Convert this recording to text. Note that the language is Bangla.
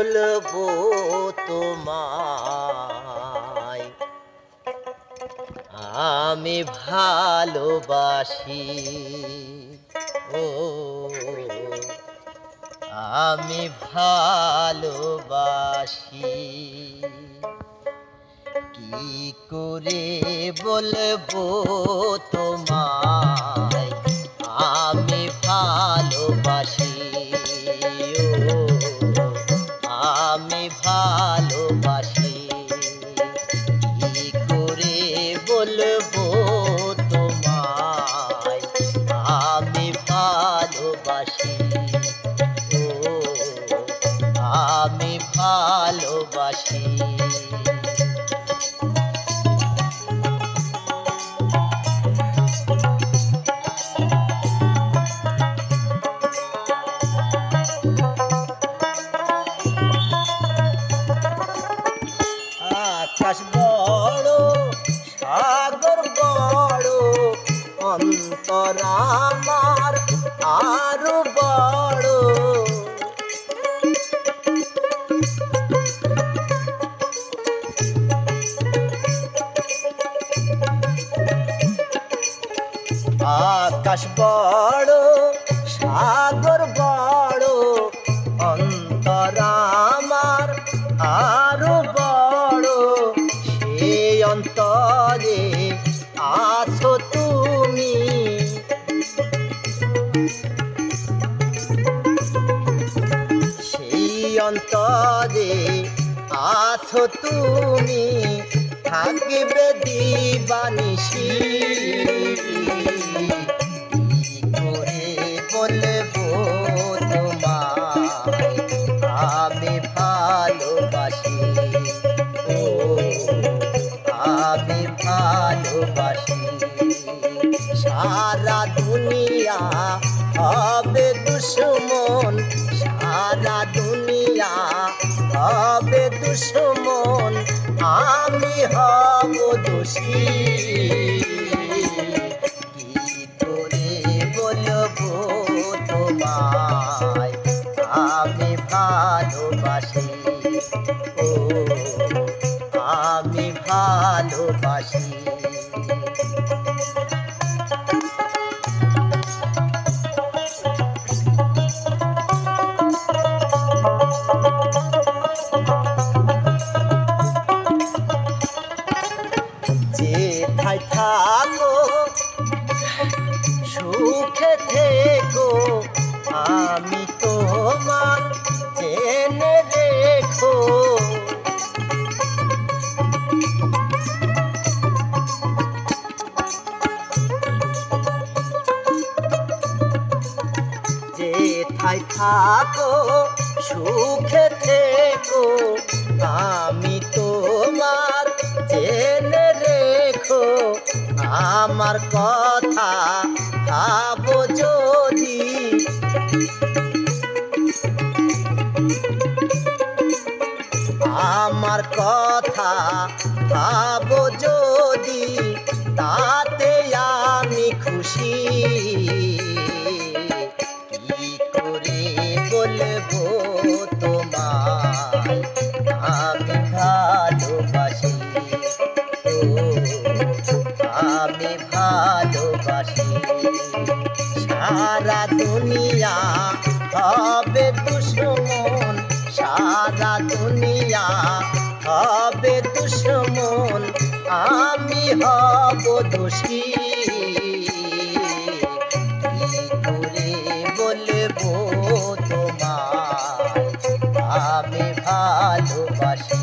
বলবো তোমায় আমি ভালোবাসি। ও আমি ভালোবাসি। কি করে বলবো তোমায় আমি ভালোবাসি। ও আমি ভালোবাসি। কি করে বলবো তোমায় আমি ভালোবাসি। ও আমি ভালোবাসি। আকাশ বড় সাগর বড় অন্তর আমার আরো বড়। আকাশ বড় সাগর বড় অন্তর আমার আরো বড়। সেই অন্তরে আছো তুমি। সেই অন্তরে আছো তুমি থাকবে দিবানিশি। কি করে বলবো তোমায় আমি ভালোবাসি। ও আমি ভালোবাসি। সারা দুনিয়া হবে দুশ্মন। সারা দুনিয়া হবে দুশ্মন আমি হব দোষী। কি করে বলবো তোমায় আমি ভালোবাসি। ও আমি ভালোবাসি। যেথায় থাকো সুখে থেকো আমি তোমার জেনে রেখো। যেথায় থাকো সুখে থেকো আমি তোমার জেনে রেখো। আমার কথা ভাবো যদি আমার কথা ভাবো যদি তাতে আমি খুশি। কি করে বলবো তোমায় আমি ভালোবাসি। ও আমি ভালোবাসি। সারা দুনিয়া হবে দুশ্মন। সারা দুনিয়া হবে দুশ্মন আমি হব দোষী। কি করে বলবো তোমায় আমি ভালোবাসি।